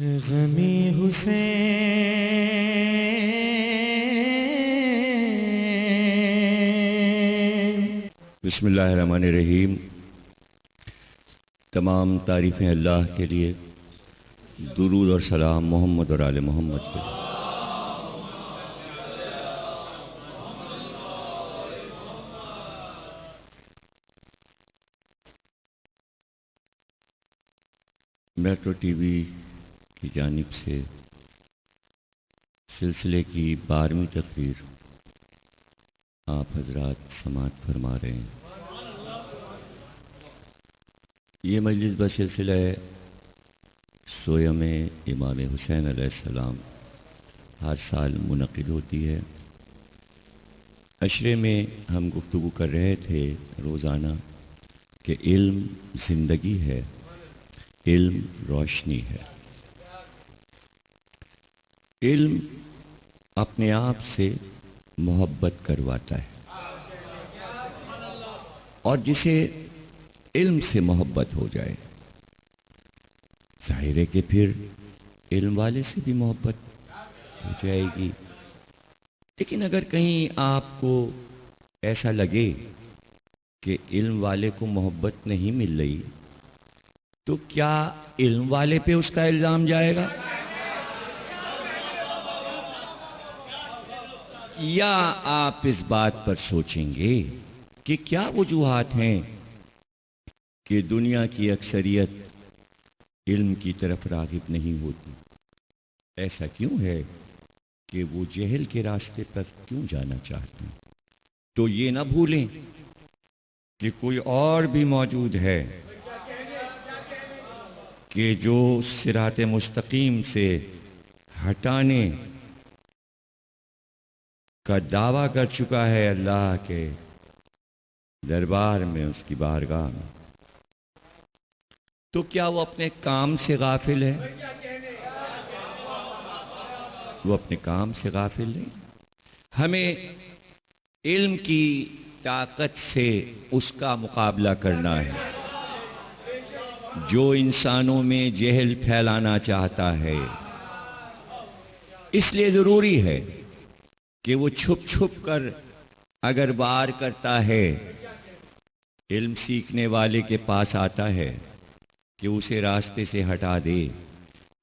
غمی حسین۔ بسم اللہ الرحمن الرحیم۔ تمام تعریفیں اللہ کے لیے، درود اور سلام محمد اور آل محمد کے لیے۔ میٹرو ٹی وی کی جانب سے سلسلے کی 12ویں تقریر آپ حضرات سماعت فرما رہے ہیں۔ یہ مجلس بسلسلہ سویم امام حسین علیہ السلام ہر سال منعقد ہوتی ہے۔ عشرے میں ہم گفتگو کر رہے تھے روزانہ کہ علم زندگی ہے، علم روشنی ہے۔ علم اپنے آپ سے محبت کرواتا ہے، اور جسے علم سے محبت ہو جائے، ظاہر ہے کہ پھر علم والے سے بھی محبت ہو جائے گی۔ لیکن اگر کہیں آپ کو ایسا لگے کہ علم والے کو محبت نہیں مل رہی، تو کیا علم والے پہ اس کا الزام جائے گا، یا آپ اس بات پر سوچیں گے کہ کیا وجوہات ہیں کہ دنیا کی اکثریت علم کی طرف راغب نہیں ہوتی؟ ایسا کیوں ہے کہ وہ جہل کے راستے پر کیوں جانا چاہتے ہیں؟ تو یہ نہ بھولیں کہ کوئی اور بھی موجود ہے کہ جو صراط مستقیم سے ہٹانے کا دعویٰ کر چکا ہے اللہ کے دربار میں، اس کی بارگاہ میں۔ تو کیا وہ اپنے کام سے غافل ہے؟ وہ اپنے کام سے غافل نہیں۔ ہمیں علم کی طاقت سے اس کا مقابلہ کرنا ہے جو انسانوں میں جہل پھیلانا چاہتا ہے۔ اس لیے ضروری ہے کہ وہ چھپ چھپ کر اگر وار کرتا ہے، علم سیکھنے والے کے پاس آتا ہے کہ اسے راستے سے ہٹا دے،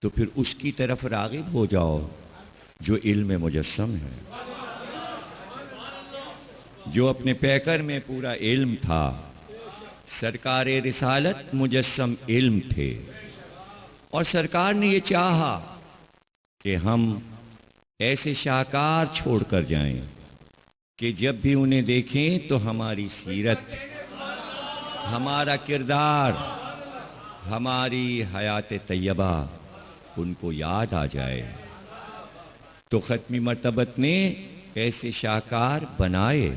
تو پھر اس کی طرف راغب ہو جاؤ جو علم مجسم ہے، جو اپنے پیکر میں پورا علم تھا۔ سرکار رسالت مجسم علم تھے، اور سرکار نے یہ چاہا کہ ہم ایسے شاہکار چھوڑ کر جائیں کہ جب بھی انہیں دیکھیں تو ہماری سیرت، ہمارا کردار، ہماری حیات طیبہ ان کو یاد آ جائے۔ تو ختمی مرتبت نے ایسے شاہکار بنائے،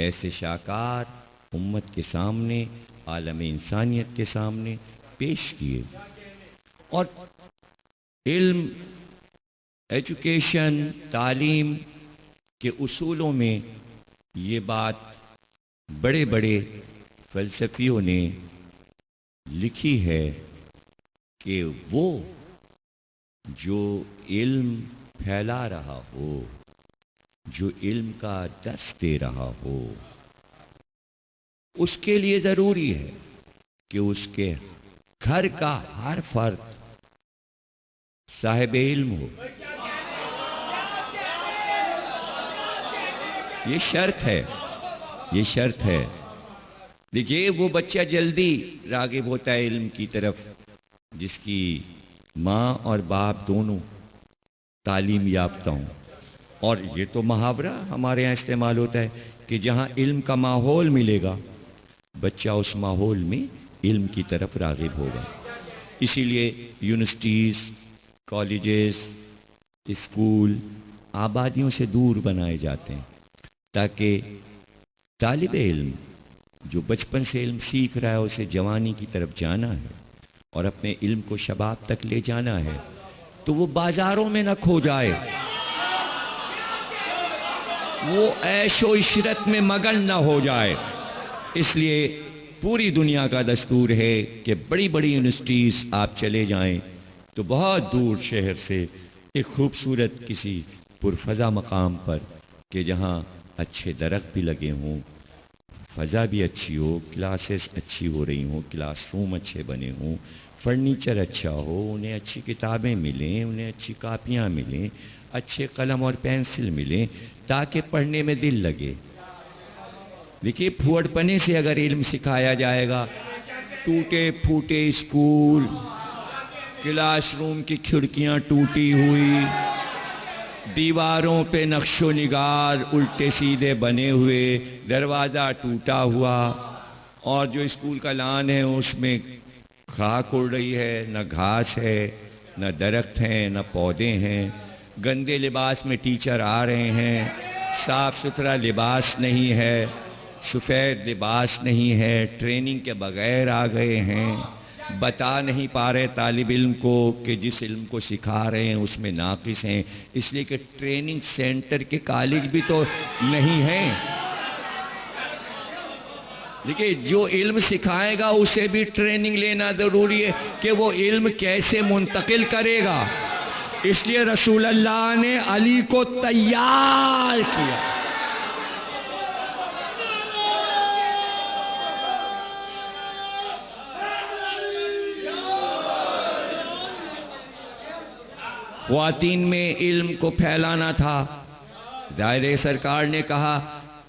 ایسے شاہکار امت کے سامنے، عالم انسانیت کے سامنے پیش کیے۔ اور علم، ایجوکیشن، تعلیم کے اصولوں میں یہ بات بڑے بڑے فلسفیوں نے لکھی ہے کہ وہ جو علم پھیلا رہا ہو، جو علم کا درس دے رہا ہو، اس کے لیے ضروری ہے کہ اس کے گھر کا ہر فرد صاحب علم ہو۔ یہ شرط ہے، یہ شرط ہے۔ دیکھیے، وہ بچہ جلدی راغب ہوتا ہے علم کی طرف جس کی ماں اور باپ دونوں تعلیم یافتہ ہوں۔ اور یہ تو محاورہ ہمارے یہاں استعمال ہوتا ہے کہ جہاں علم کا ماحول ملے گا، بچہ اس ماحول میں علم کی طرف راغب ہوگا۔ اسی لیے یونیورسٹیز، کالجز، اسکول آبادیوں سے دور بنائے جاتے ہیں تاکہ طالب علم جو بچپن سے علم سیکھ رہا ہے، اسے جوانی کی طرف جانا ہے اور اپنے علم کو شباب تک لے جانا ہے، تو وہ بازاروں میں نہ کھو جائے، وہ عیش و عشرت میں مگن نہ ہو جائے۔ اس لیے پوری دنیا کا دستور ہے کہ بڑی بڑی یونیورسٹیز آپ چلے جائیں تو بہت دور شہر سے ایک خوبصورت کسی پرفضا مقام پر کہ جہاں اچھے درخت بھی لگے ہوں، فضا بھی اچھی ہو، کلاسز اچھی ہو رہی ہوں، کلاس روم اچھے بنے ہوں، فرنیچر اچھا ہو، انہیں اچھی کتابیں ملیں، انہیں اچھی کاپیاں ملیں، اچھے قلم اور پینسل ملیں تاکہ پڑھنے میں دل لگے۔ دیکھیے پھوڑ پنے سے اگر علم سکھایا جائے گا، ٹوٹے پھوٹے اسکول، کلاس روم کی کھڑکیاں ٹوٹی ہوئی، دیواروں پہ نقش و نگار الٹے سیدھے بنے ہوئے، دروازہ ٹوٹا ہوا، اور جو اسکول کا لان ہے اس میں خاک اڑ رہی ہے، نہ گھاس ہے، نہ درخت ہیں، نہ پودے ہیں، گندے لباس میں ٹیچر آ رہے ہیں، صاف ستھرا لباس نہیں ہے، سفید لباس نہیں ہے، ٹریننگ کے بغیر آ گئے ہیں، بتا نہیں پا رہے طالب علم کو کہ جس علم کو سکھا رہے ہیں اس میں ناقص ہیں، اس لیے کہ ٹریننگ سینٹر کے کالج بھی تو نہیں ہیں۔ دیکھیے جو علم سکھائے گا اسے بھی ٹریننگ لینا ضروری ہے کہ وہ علم کیسے منتقل کرے گا، اس لیے رسول اللہ نے علی کو تیار کیا۔ خواتین میں علم کو پھیلانا تھا، دائرے سرکار نے کہا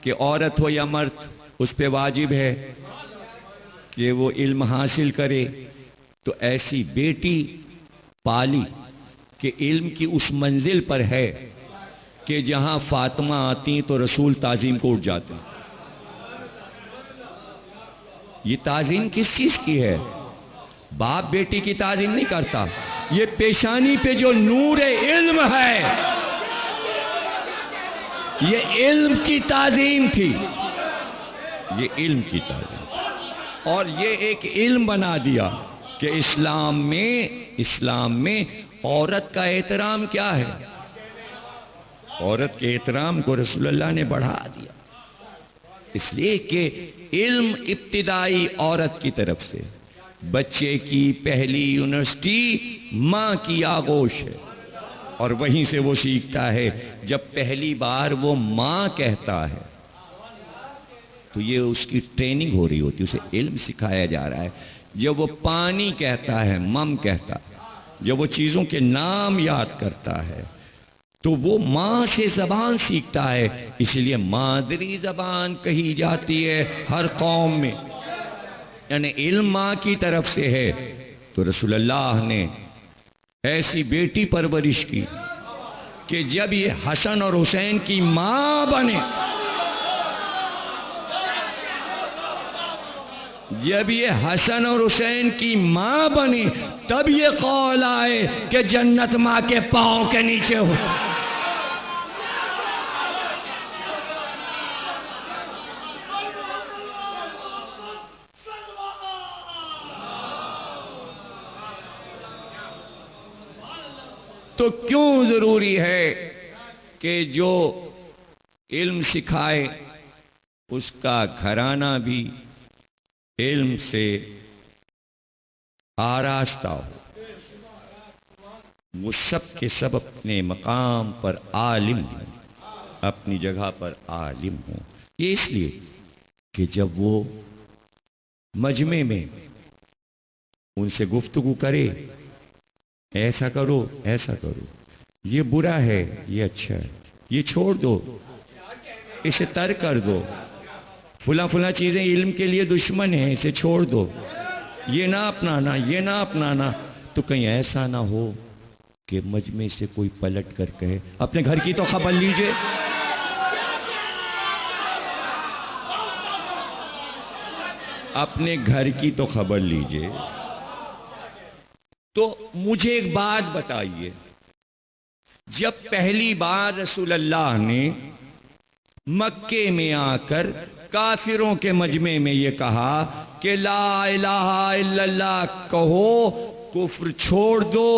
کہ عورت ہو یا مرد اس پہ واجب ہے کہ وہ علم حاصل کرے، تو ایسی بیٹی پالی کہ علم کی اس منزل پر ہے کہ جہاں فاطمہ آتی تو رسول تعظیم کو اٹھ جاتے۔ یہ تعظیم کس چیز کی ہے؟ باپ بیٹی کی تعظیم نہیں کرتا، یہ پیشانی پہ جو نور علم ہے یہ علم کی تعظیم تھی، یہ علم کی تعظیم، اور یہ ایک علم بنا دیا کہ اسلام میں عورت کا احترام کیا ہے۔ عورت کے احترام کو رسول اللہ نے بڑھا دیا، اس لیے کہ علم ابتدائی عورت کی طرف سے، بچے کی پہلی یونیورسٹی ماں کی آغوش ہے، اور وہیں سے وہ سیکھتا ہے۔ جب پہلی بار وہ ماں کہتا ہے تو یہ اس کی ٹریننگ ہو رہی ہوتی ہے، اسے علم سکھایا جا رہا ہے۔ جب وہ پانی کہتا ہے، مم کہتا ہے، جب وہ چیزوں کے نام یاد کرتا ہے تو وہ ماں سے زبان سیکھتا ہے، اس لیے مادری زبان کہی جاتی ہے ہر قوم میں، یعنی علم ماں کی طرف سے ہے۔ تو رسول اللہ نے ایسی بیٹی پرورش کی کہ جب یہ حسن اور حسین کی ماں بنے، جب یہ حسن اور حسین کی ماں بنی تب یہ قول آئے کہ جنت ماں کے پاؤں کے نیچے ہو۔ تو کیوں ضروری ہے کہ جو علم سکھائے اس کا گھرانہ بھی علم سے آراستہ ہو، وہ سب کے سب اپنے مقام پر عالم ہوں، اپنی جگہ پر عالم ہوں۔ یہ اس لیے کہ جب وہ مجمع میں ان سے گفتگو کرے، ایسا کرو ایسا کرو، یہ برا ہے یہ اچھا ہے، یہ چھوڑ دو اسے ترک کر دو، فلاں فلاں چیزیں علم کے لیے دشمن ہیں اسے چھوڑ دو، یہ نہ اپنانا یہ نہ اپنانا، تو کہیں ایسا نہ ہو کہ مجمع سے کوئی پلٹ کر کہے اپنے گھر کی تو خبر لیجئے، اپنے گھر کی تو خبر لیجئے۔ تو مجھے ایک بات بتائیے، جب پہلی بار رسول اللہ نے مکے میں آ کر کافروں کے مجمع میں یہ کہا کہ لا الہ الا اللہ کہو، کفر چھوڑ دو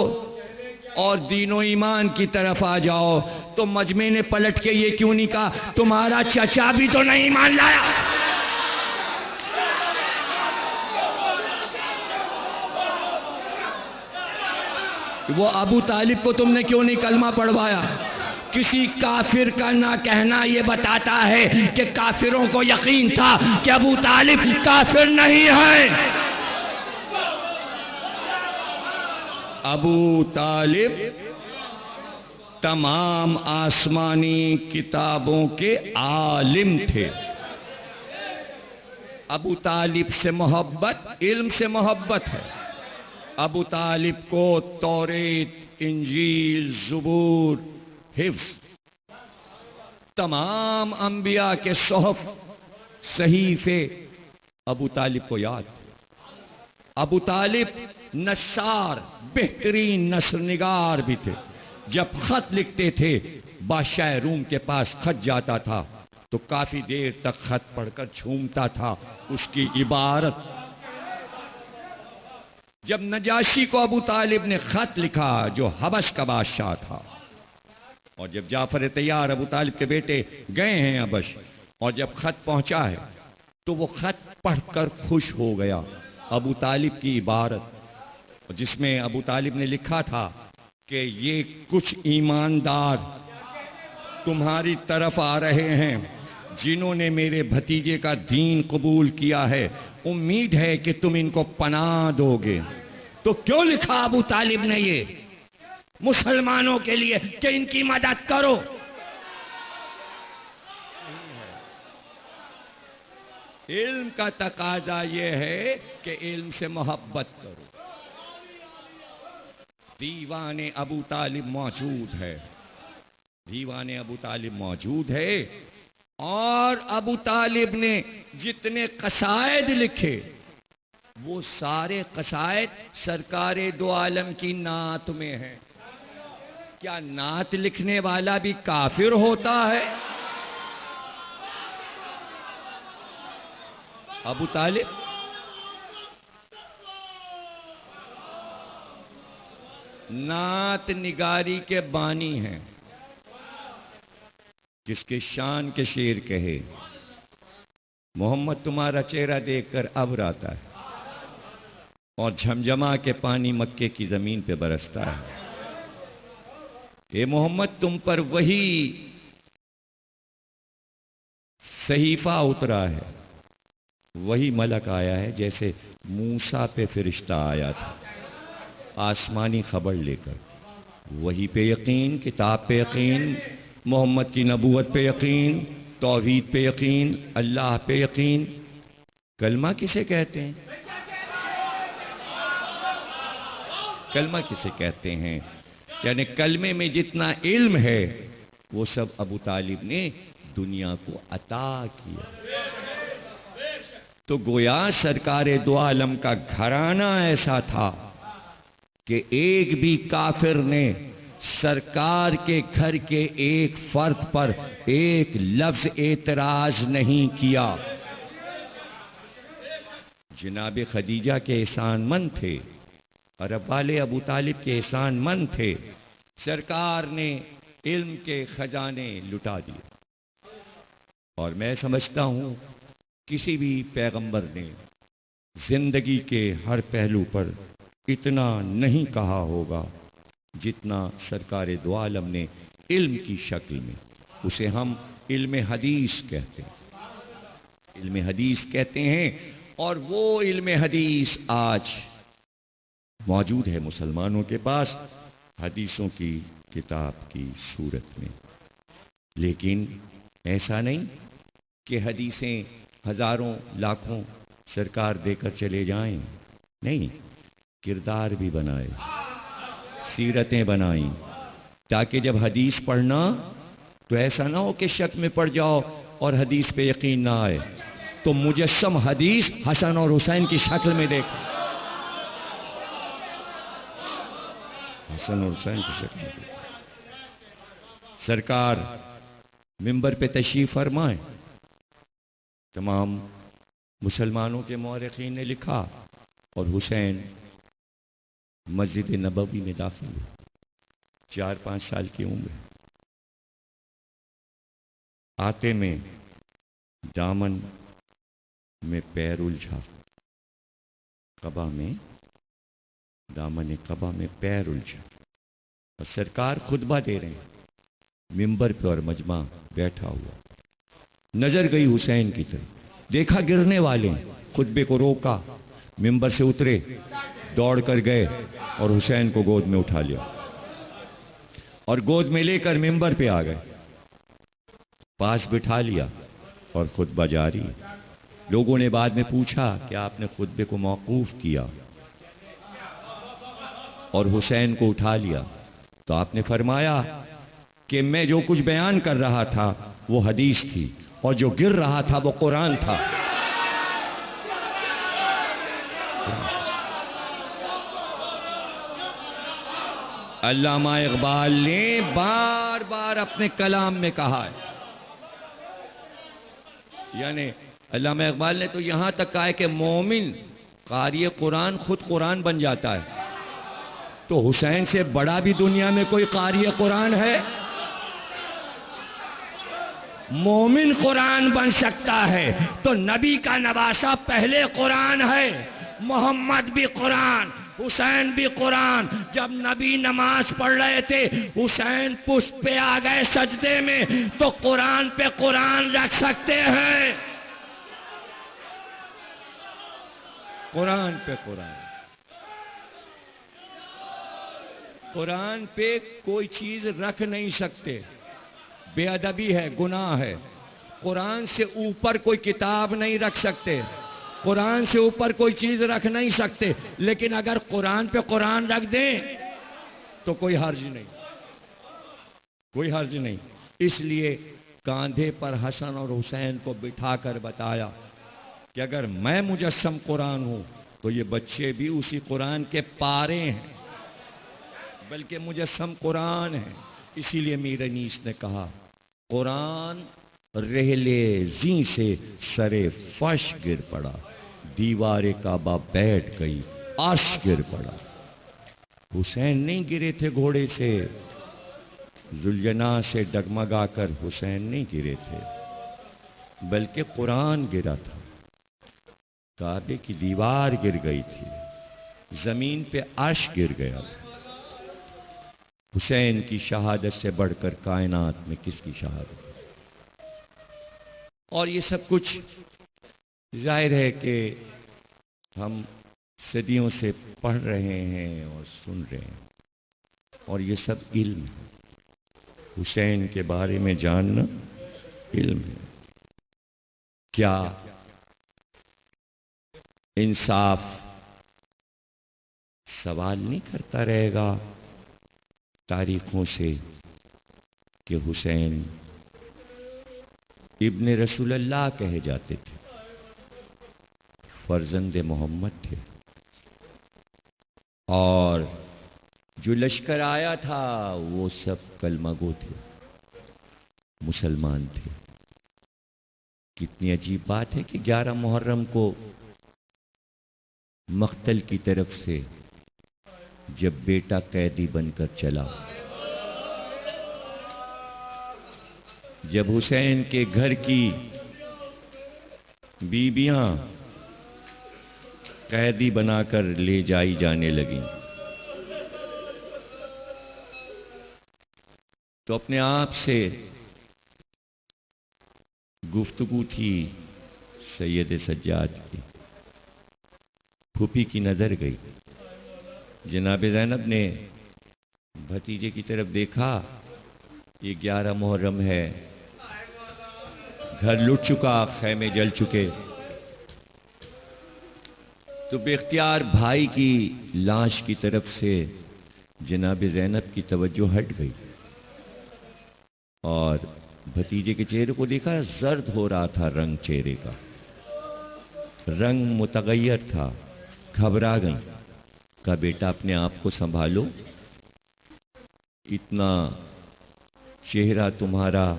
اور دین و ایمان کی طرف آ جاؤ، تو مجمع نے پلٹ کے یہ کیوں نہیں کہا تمہارا چچا بھی تو نہیں ایمان لایا؟ وہ ابو طالب کو تم نے کیوں نہیں کلمہ پڑھوایا؟ کسی کافر کا نہ کہنا یہ بتاتا ہے کہ کافروں کو یقین تھا کہ ابو طالب کافر نہیں ہے۔ ابو طالب تمام آسمانی کتابوں کے عالم تھے۔ ابو طالب سے محبت علم سے محبت ہے۔ ابو طالب کو توریت، انجیل، زبور، حفظ، تمام انبیاء کے صحف، صحیفے ابو طالب کو یاد تھے۔ ابو طالب نثار، بہترین نثر نگار بھی تھے۔ جب خط لکھتے تھے بادشاہ روم کے پاس خط جاتا تھا تو کافی دیر تک خط پڑھ کر جھومتا تھا اس کی عبارت۔ جب نجاشی کو ابو طالب نے خط لکھا جو حبش کا بادشاہ تھا، اور جب جعفر طیار ابو طالب کے بیٹے گئے ہیں حبش، اور جب خط پہنچا ہے تو وہ خط پڑھ کر خوش ہو گیا۔ ابو طالب کی عبارت جس میں ابو طالب نے لکھا تھا کہ یہ کچھ ایماندار تمہاری طرف آ رہے ہیں جنہوں نے میرے بھتیجے کا دین قبول کیا ہے، امید ہے کہ تم ان کو پناہ دو گے۔ تو کیوں لکھا ابو طالب نے یہ؟ مسلمانوں کے لیے کہ ان کی مدد کرو۔ علم کا تقاضا یہ ہے کہ علم سے محبت کرو۔ دیوان ابو طالب موجود ہے، دیوان ابو طالب موجود ہے، اور ابو طالب نے جتنے قصائد لکھے وہ سارے قصائد سرکار دو عالم کی نعت میں ہیں۔ کیا نعت لکھنے والا بھی کافر ہوتا ہے؟ ابو طالب نعت نگاری کے بانی ہیں۔ جس کے شان کے شعر کہے، محمد تمہارا چہرہ دیکھ کر ابر آتا ہے اور جھمجھما کے پانی مکے کی زمین پہ برستا ہے۔ اے محمد تم پر وہی صحیفہ اترا ہے، وہی ملک آیا ہے جیسے موسیٰ پہ فرشتہ آیا تھا آسمانی خبر لے کر۔ وہی پہ یقین، کتاب پہ یقین، محمد کی نبوت پہ یقین، توحید پہ یقین، اللہ پہ یقین۔ کلمہ کسے کہتے ہیں؟ کلمہ کسے کہتے ہیں؟ یعنی کلمے میں جتنا علم ہے وہ سب ابو طالب نے دنیا کو عطا کیا۔ تو گویا سرکار دو عالم کا گھرانہ ایسا تھا کہ ایک بھی کافر نے سرکار کے گھر کے ایک فرد پر ایک لفظ اعتراض نہیں کیا۔ جناب خدیجہ کے احسان مند تھے، عرب والے ابو طالب کے احسان مند تھے۔ سرکار نے علم کے خزانے لٹا دیے، اور میں سمجھتا ہوں کسی بھی پیغمبر نے زندگی کے ہر پہلو پر اتنا نہیں کہا ہوگا جتنا سرکار دو عالم نے علم کی شکل میں۔ اسے ہم علم حدیث کہتے ہیں، علم حدیث کہتے ہیں، اور وہ علم حدیث آج موجود ہے مسلمانوں کے پاس حدیثوں کی کتاب کی صورت میں۔ لیکن ایسا نہیں کہ حدیثیں ہزاروں لاکھوں سرکار دے کر چلے جائیں، نہیں، کردار بھی بنائے، سیرتیں بنائیں، تاکہ جب حدیث پڑھنا تو ایسا نہ ہو کہ شک میں پڑ جاؤ اور حدیث پہ یقین نہ آئے تو مجسم حدیث حسن اور حسین کی شکل میں دیکھ، حسن اور حسین کی شکل میں دیکھ۔ سرکار منبر پہ تشریف فرمائے، تمام مسلمانوں کے مورخین نے لکھا، اور حسین مسجد نبوی میں داخل ہوئے، 4-5 سال کی عمر، آتے میں دامن میں پیر الجھا، قبا میں دامن قبا میں پیر الجھا، اور سرکار خطبہ دے رہے ہیں ممبر پہ اور مجمع بیٹھا ہوا. نظر گئی حسین کی طرف، دیکھا گرنے والے ہیں، خطبے کو روکا، ممبر سے اترے، دوڑ کر گئے اور حسین کو گود میں اٹھا لیا اور گود میں لے کر ممبر پہ آ گئے، پاس بٹھا لیا اور خطبہ جاری. لوگوں نے بعد میں پوچھا کہ آپ نے خطبے کو موقوف کیا اور حسین کو اٹھا لیا، تو آپ نے فرمایا کہ میں جو کچھ بیان کر رہا تھا وہ حدیث تھی اور جو گر رہا تھا وہ قرآن تھا. علامہ اقبال نے بار بار اپنے کلام میں کہا ہے، یعنی علامہ اقبال نے تو یہاں تک کہا ہے کہ مومن قاری قرآن خود قرآن بن جاتا ہے. تو حسین سے بڑا بھی دنیا میں کوئی قاری قرآن ہے؟ مومن قرآن بن سکتا ہے تو نبی کا نواسہ پہلے قرآن ہے. محمد بھی قرآن، حسین بھی قرآن. جب نبی نماز پڑھ رہے تھے، حسین پشت پہ آ گئے سجدے میں، تو قرآن پہ قرآن رکھ سکتے ہیں. قرآن پہ قرآن، قرآن پہ کوئی چیز رکھ نہیں سکتے. بے ادبی ہے، گناہ ہے. قرآن سے اوپر کوئی کتاب نہیں رکھ سکتے، قرآن سے اوپر کوئی چیز رکھ نہیں سکتے. لیکن اگر قرآن پہ قرآن رکھ دیں تو کوئی حرج نہیں، کوئی حرج نہیں. اس لیے کاندھے پر حسن اور حسین کو بٹھا کر بتایا کہ اگر میں مجسم قرآن ہوں تو یہ بچے بھی اسی قرآن کے پارے ہیں، بلکہ مجسم قرآن ہے. اسی لیے میر انیس نے کہا قرآن رہلے زیں سے سرے فرش گر پڑا، دیوار کعبہ بیٹھ گئی عرش گر پڑا. حسین نہیں گرے تھے گھوڑے سے، ذوالجناح سے ڈگمگا کر حسین نہیں گرے تھے، بلکہ قرآن گرا تھا. کعبے کی دیوار گر گئی تھی، زمین پہ عرش گر گیا تھا. حسین کی شہادت سے بڑھ کر کائنات میں کس کی شہادت ہے؟ اور یہ سب کچھ ظاہر ہے کہ ہم صدیوں سے پڑھ رہے ہیں اور سن رہے ہیں، اور یہ سب علم ہے. حسین کے بارے میں جاننا علم ہے. کیا انصاف سوال نہیں کرتا رہے گا تاریخوں سے کہ حسین ابن رسول اللہ کہے جاتے تھے، فرزند محمد تھے، اور جو لشکر آیا تھا وہ سب کلمہ گو تھے، مسلمان تھے. کتنی عجیب بات ہے کہ 11 محرم کو مقتل کی طرف سے جب بیٹا قیدی بن کر چلا، جب حسین کے گھر کی بیویاں قیدی بنا کر لے جائی جانے لگیں، تو اپنے آپ سے گفتگو تھی سید سجاد کی. پھوپھی کی نظر گئی، جناب زینب نے بھتیجے کی طرف دیکھا، یہ 11 محرم ہے، گھر لٹ چکا، خیمے جل چکے، تو بے اختیار بھائی کی لاش کی طرف سے جناب زینب کی توجہ ہٹ گئی اور بھتیجے کے چہرے کو دیکھا، زرد ہو رہا تھا رنگ چہرے کا، رنگ متغیر تھا. گھبرا گئی، کہا بیٹا اپنے آپ کو سنبھالو، اتنا چہرہ تمہارا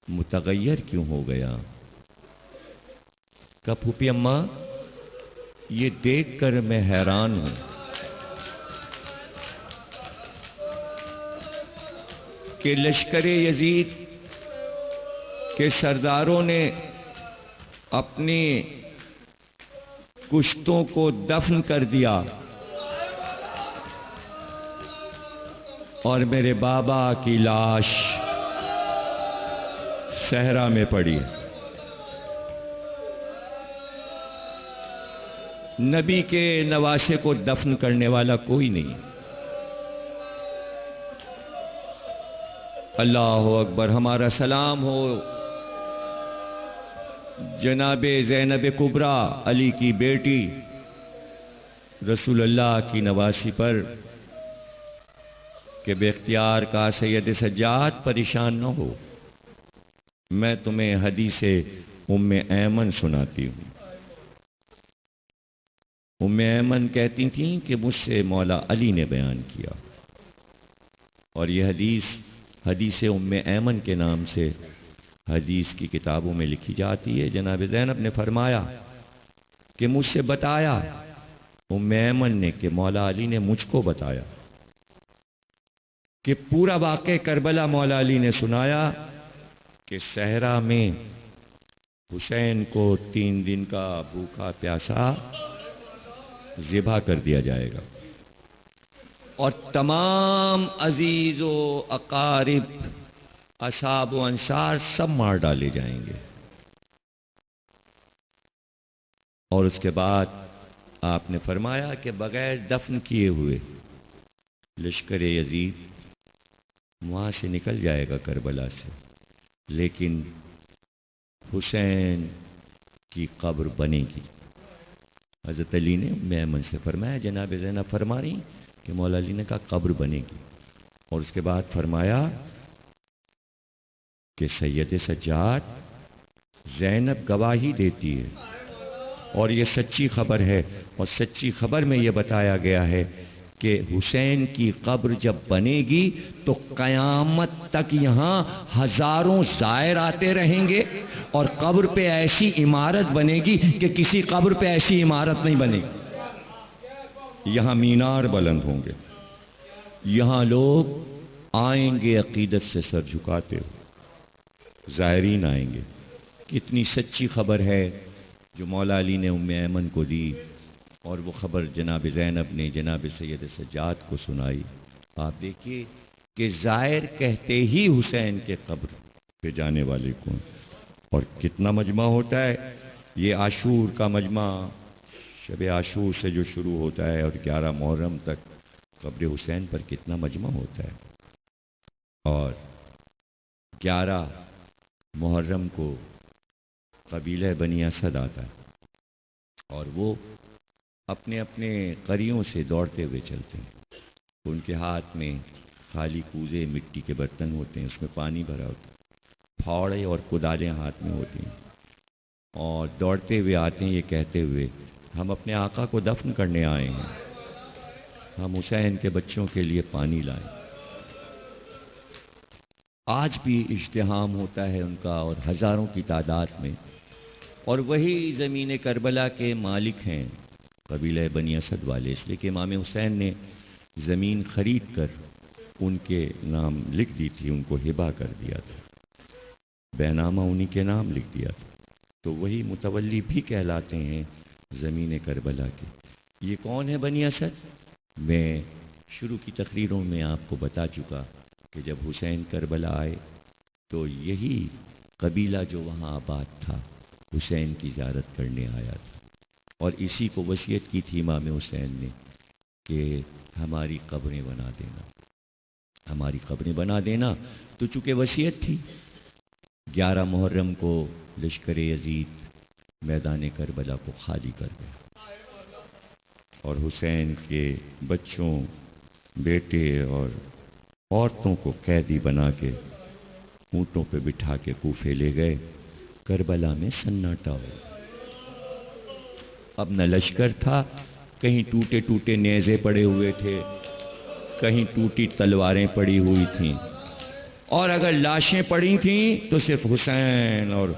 متغیر کیوں ہو گیا؟ کہا پھوپھی اماں یہ دیکھ کر میں حیران ہوں کہ لشکر یزید کے سرداروں نے اپنی کشتوں کو دفن کر دیا، اور میرے بابا کی لاش صحرا میں پڑی ہے. نبی کے نواسے کو دفن کرنے والا کوئی نہیں. اللہ اکبر. ہمارا سلام ہو جناب زینب کبریٰ علی کی بیٹی رسول اللہ کی نواسی پر کہ بے اختیار کا سید سجاد پریشان نہ ہو. میں تمہیں حدیث ام ایمن سناتی ہوں. ام ایمن کہتی تھیں کہ مجھ سے مولا علی نے بیان کیا، اور یہ حدیث ام ایمن کے نام سے حدیث کی کتابوں میں لکھی جاتی ہے. جناب زینب نے فرمایا کہ مجھ سے بتایا ام ایمن نے کہ مولا علی نے مجھ کو بتایا کہ پورا واقعہ کربلا مولا علی نے سنایا کہ صحرا میں حسین کو 3 دن کا بھوکا پیاسا ذبح کر دیا جائے گا، اور تمام عزیز و اقارب اصحاب و انصار سب مار ڈالے جائیں گے. اور اس کے بعد آپ نے فرمایا کہ بغیر دفن کیے ہوئے لشکر یزید وہاں سے نکل جائے گا کربلا سے، لیکن حسین کی قبر بنے گی. حضرت علی نے ام ایمن سے فرمایا، جناب زینب فرما رہی کہ مولا علی نے کہا قبر بنے گی. اور اس کے بعد فرمایا کہ سید سجاد زینب گواہی دیتی ہے، اور یہ سچی خبر ہے. اور سچی خبر میں یہ بتایا گیا ہے کہ حسین کی قبر جب بنے گی تو قیامت تک یہاں ہزاروں زائر آتے رہیں گے، اور قبر پہ ایسی عمارت بنے گی کہ کسی قبر پہ ایسی عمارت نہیں بنے گی. یہاں مینار بلند ہوں گے، یہاں لوگ آئیں گے عقیدت سے سر جھکاتے ہو، زائرین آئیں گے. کتنی سچی خبر ہے جو مولا علی نے ام ایمن کو دی، اور وہ خبر جناب زینب نے جناب سید سجاد کو سنائی. آپ دیکھیے کہ زائر کہتے ہی حسین کے قبر پہ جانے والے کو، اور کتنا مجمع ہوتا ہے. یہ عاشور کا مجمع شب عاشور سے جو شروع ہوتا ہے اور 11 محرم تک قبر حسین پر کتنا مجمع ہوتا ہے. اور 11 محرم کو قبیلہ بنی اسد آتا ہے، اور وہ اپنے اپنے قریوں سے دوڑتے ہوئے چلتے ہیں. ان کے ہاتھ میں خالی کوزے مٹی کے برتن ہوتے ہیں، اس میں پانی بھرا ہوتا ہے، پھاوڑے اور کدالیں ہاتھ میں ہوتی ہیں، اور دوڑتے ہوئے آتے ہیں یہ کہتے ہوئے ہم اپنے آقا کو دفن کرنے آئے ہیں، ہم حسین کے بچوں کے لیے پانی لائیں. آج بھی اجتہام ہوتا ہے ان کا، اور ہزاروں کی تعداد میں. اور وہی زمین کربلا کے مالک ہیں قبیلہ بنی اسد والے، اس لیے کہ امام حسین نے زمین خرید کر ان کے نام لکھ دی تھی، ان کو ہبہ کر دیا تھا، بینامہ انہی کے نام لکھ دیا تھا. تو وہی متولی بھی کہلاتے ہیں زمین کربلا کے. یہ کون ہے بنی اسد؟ میں شروع کی تقریروں میں آپ کو بتا چکا کہ جب حسین کربلا آئے تو یہی قبیلہ جو وہاں آباد تھا حسین کی زیارت کرنے آیا تھا، اور اسی کو وصیت کی تھی امام حسین نے کہ ہماری قبریں بنا دینا، ہماری قبریں بنا دینا. تو چونکہ وصیت تھی، 11 محرم کو لشکر یزید میدان کربلا کو خالی کر گیا، اور حسین کے بچوں، بیٹے اور عورتوں کو قیدی بنا کے اونٹوں پہ بٹھا کے کوفے لے گئے. کربلا میں سناٹا ہو. اب نہ لشکر تھا، کہیں ٹوٹے ٹوٹے نیزے پڑے ہوئے تھے، کہیں ٹوٹی تلواریں پڑی ہوئی تھیں، اور اگر لاشیں پڑی تھیں تو صرف حسین اور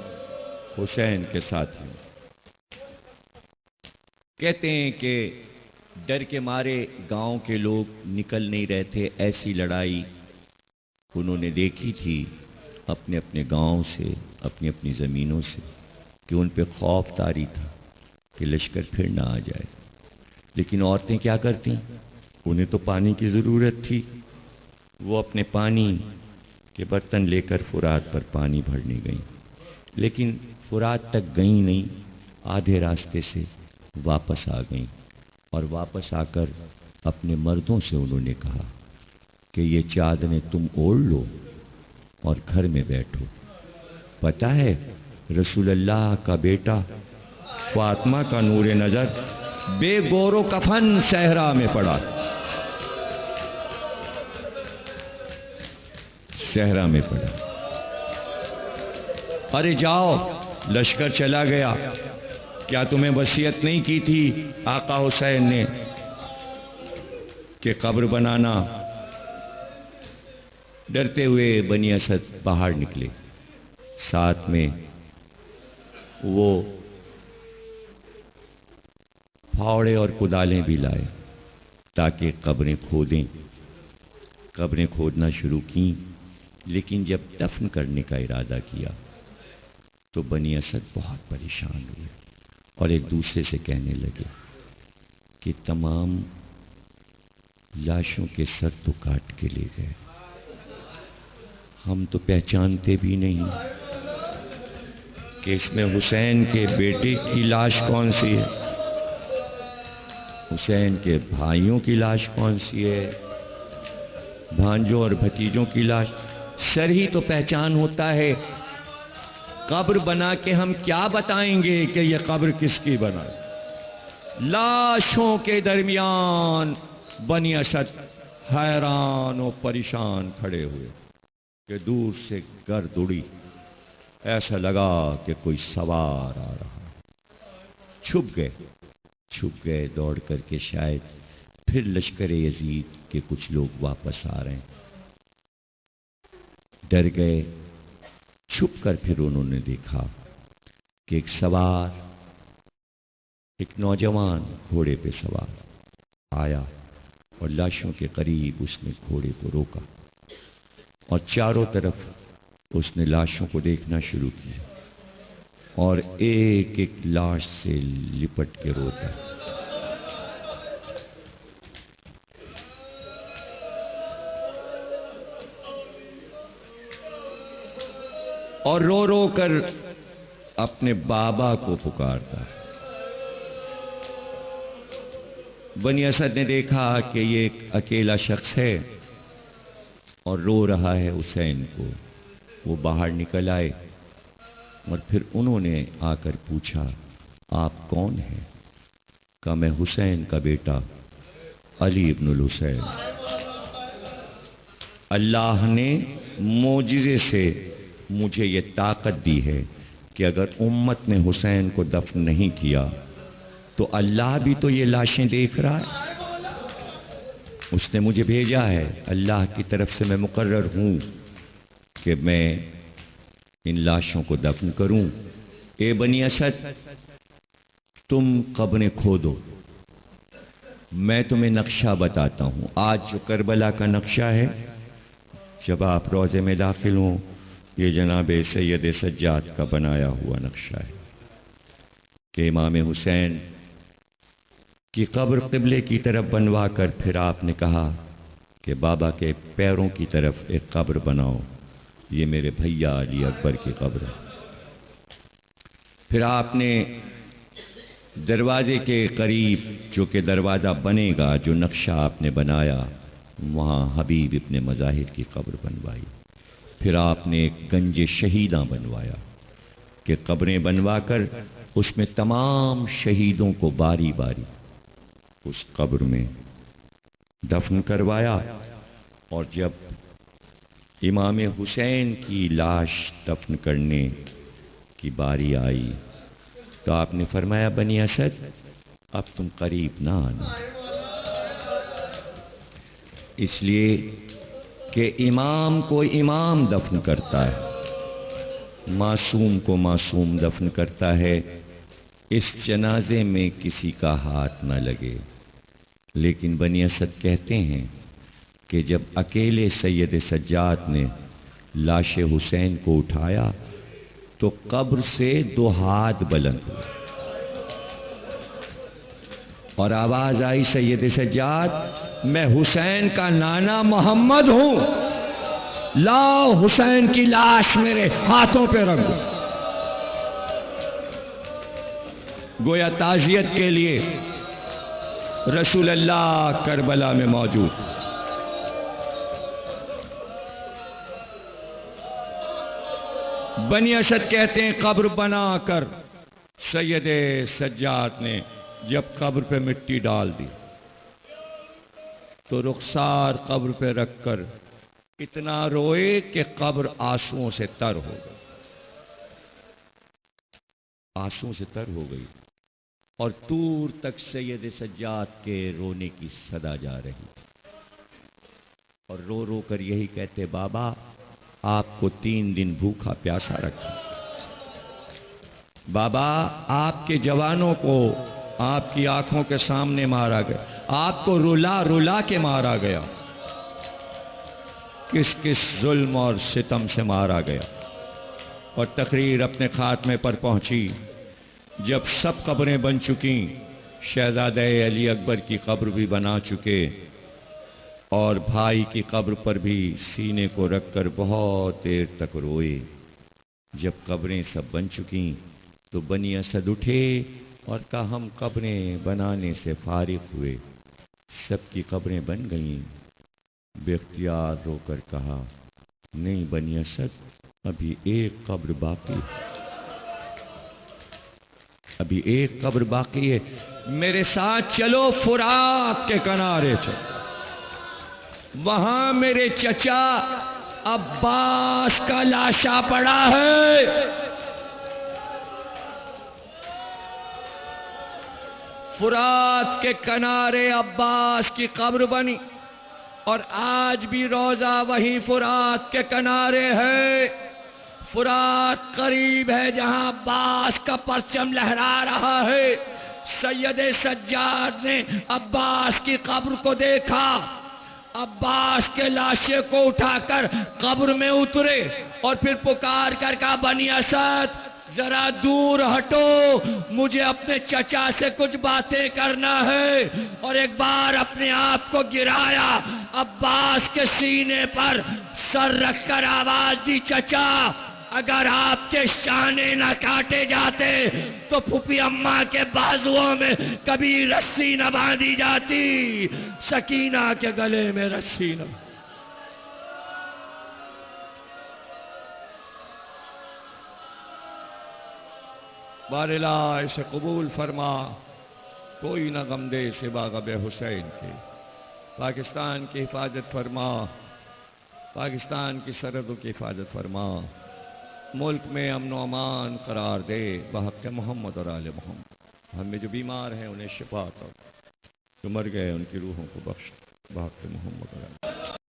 حسین کے ساتھ ہیں. کہتے ہیں کہ ڈر کے مارے گاؤں کے لوگ نکل نہیں رہے تھے. ایسی لڑائی انہوں نے دیکھی تھی اپنے اپنے گاؤں سے، اپنی اپنی زمینوں سے، کہ ان پہ خوف طاری تھا کہ لشکر پھر نہ آ جائے. لیکن عورتیں کیا کرتی؟ انہیں تو پانی کی ضرورت تھی، وہ اپنے پانی کے برتن لے کر فرات پر پانی بھرنے گئیں، لیکن فرات تک گئیں نہیں، آدھے راستے سے واپس آ گئیں، اور واپس آ کر اپنے مردوں سے انہوں نے کہا کہ یہ چادریں تم اوڑھ لو اور گھر میں بیٹھو۔ پتہ ہے رسول اللہ کا بیٹا فاطمہ کا نور نظر بے گور و کفن صحرا میں پڑا، صحرا میں پڑا۔ ارے جاؤ، لشکر چلا گیا، کیا تمہیں وصیت نہیں کی تھی آقا حسین نے کہ قبر بنانا؟ ڈرتے ہوئے بنی اسد باہر نکلے، ساتھ میں وہ پھاوڑے اور کدالیں بھی لائے تاکہ قبریں کھودیں۔ قبریں کھودنا شروع کیں، لیکن جب دفن کرنے کا ارادہ کیا تو بنی اسد بہت پریشان ہوئے اور ایک دوسرے سے کہنے لگے کہ تمام لاشوں کے سر تو کاٹ کے لے گئے، ہم تو پہچانتے بھی نہیں کہ اس میں حسین کے بیٹے کی لاش کون سی ہے، حسین کے بھائیوں کی لاش کون سی ہے، بھانجوں اور بھتیجوں کی لاش، سر ہی تو پہچان ہوتا ہے۔ قبر بنا کے ہم کیا بتائیں گے کہ یہ قبر کس کی بنا؟ لاشوں کے درمیان بنی اسد حیران و پریشان کھڑے ہوئے کہ دور سے گرد اڑی، ایسا لگا کہ کوئی سوار آ رہا۔ چھپ گئے دوڑ کر کے، شاید پھر لشکر یزید کے کچھ لوگ واپس آ رہے ہیں۔ ڈر گئے، چھپ کر پھر انہوں نے دیکھا کہ ایک سوار، ایک نوجوان گھوڑے پہ سوار آیا اور لاشوں کے قریب اس نے گھوڑے کو روکا اور چاروں طرف اس نے لاشوں کو دیکھنا شروع کیا اور ایک ایک لاش سے لپٹ کے روتا۔ اور رو رو کر اپنے بابا کو پکارتا۔ بنی اسد نے دیکھا کہ یہ ایک اکیلا شخص ہے اور رو رہا ہے حسین کو۔ وہ باہر نکل آئے اور پھر انہوں نے آ کر پوچھا، آپ کون ہیں؟ کہا میں حسین کا بیٹا علی ابن الحسین۔ اللہ نے معجزے سے مجھے یہ طاقت دی ہے کہ اگر امت نے حسین کو دفن نہیں کیا تو اللہ بھی تو یہ لاشیں دیکھ رہا ہے، اس نے مجھے بھیجا ہے، اللہ کی طرف سے میں مقرر ہوں کہ میں ان لاشوں کو دفن کروں۔ اے بنی اسد، تم قبریں کھودو، میں تمہیں نقشہ بتاتا ہوں۔ آج جو کربلا کا نقشہ ہے، جب آپ روضے میں داخل ہوں، یہ جناب سید سجاد کا بنایا ہوا نقشہ ہے کہ امام حسین کی قبر قبلے کی طرف بنوا کر پھر آپ نے کہا کہ بابا کے پیروں کی طرف ایک قبر بناؤ، یہ میرے بھیا علی اکبر کی قبر ہے۔ پھر آپ نے دروازے کے قریب جو کہ دروازہ بنے گا، جو نقشہ آپ نے بنایا، وہاں حبیب ابن مظاہر کی قبر بنوائی۔ پھر آپ نے ایک گنج شہیداں بنوایا کہ قبریں بنوا کر اس میں تمام شہیدوں کو باری باری اس قبر میں دفن کروایا۔ اور جب امام حسین کی لاش دفن کرنے کی باری آئی تو آپ نے فرمایا، بنی اسد اب تم قریب نہ آنا، اس لیے کہ امام کو امام دفن کرتا ہے، معصوم کو معصوم دفن کرتا ہے، اس جنازے میں کسی کا ہاتھ نہ لگے۔ لیکن بنی اسد کہتے ہیں کہ جب اکیلے سید سجاد نے لاش حسین کو اٹھایا تو قبر سے 2 ہاتھ بلند ہوئے، اور آواز آئی سید سجاد میں حسین کا نانا محمد ہوں، لاؤ حسین کی لاش میرے ہاتھوں پہ رکھ دو۔ گویا تعزیت کے لیے رسول اللہ کربلا میں موجود۔ بنی اسد کہتے ہیں قبر بنا کر سید سجاد نے جب قبر پہ مٹی ڈال دی تو رخسار قبر پہ رکھ کر اتنا روئے کہ قبر آنسوؤں سے تر ہو گئی، آنسوؤں سے تر ہو گئی، اور دور تک سید سجاد کے رونے کی صدا جا رہی، اور رو رو کر یہی کہتے بابا آپ کو 3 دن بھوکا پیاسا رکھا، بابا آپ کے جوانوں کو آپ کی آنکھوں کے سامنے مارا گیا، آپ کو رلا رلا کے مارا گیا، کس کس ظلم اور ستم سے مارا گیا۔ اور تقریر اپنے خاتمے پر پہنچی جب سب قبریں بن چکیں، شہزادہ علی اکبر کی قبر بھی بنا چکے، اور بھائی کی قبر پر بھی سینے کو رکھ کر بہت دیر تک روئے۔ جب قبریں سب بن چکیں تو بنی اسد اٹھے اور کہا ہم قبریں بنانے سے فارغ ہوئے، سب کی قبریں بن گئیں۔ بے اختیار رو کر کہا نہیں بنی اسد، ابھی ایک قبر باقی ہے، ابھی ایک قبر باقی ہے، میرے ساتھ چلو فرات کے کنارے چلو، وہاں میرے چچا عباس کا لاشا پڑا ہے۔ فرات کے کنارے عباس کی قبر بنی، اور آج بھی روضہ وہی فرات کے کنارے ہے۔ فرات قریب ہے جہاں عباس کا پرچم لہرا رہا ہے۔ سید سجاد نے عباس کی قبر کو دیکھا، عباس کے لاشے کو اٹھا کر قبر میں اترے، اور پھر پکار کر کہا بنی اسد ذرا دور ہٹو، مجھے اپنے چچا سے کچھ باتیں کرنا ہے، اور ایک بار اپنے آپ کو گرایا، عباس کے سینے پر سر رکھ کر آواز دی چچا اگر آپ کے شانے نہ کاٹے جاتے تو پھوپھی اماں کے بازوؤں میں کبھی رسی نہ باندھی جاتی، سکینہ کے گلے میں رسی نہ۔ بار الہ اسے قبول فرما، کوئی نہ غم دے سوا غم حسین کے، پاکستان کی حفاظت فرما، پاکستان کی سرحدوں کی حفاظت فرما، ملک میں امن و امان قرار دے بحق محمد اور آل محمد، ہم میں جو بیمار ہیں انہیں شفا عطا، جو مر گئے ان کی روحوں کو بخش بحق محمد اور آل محمد۔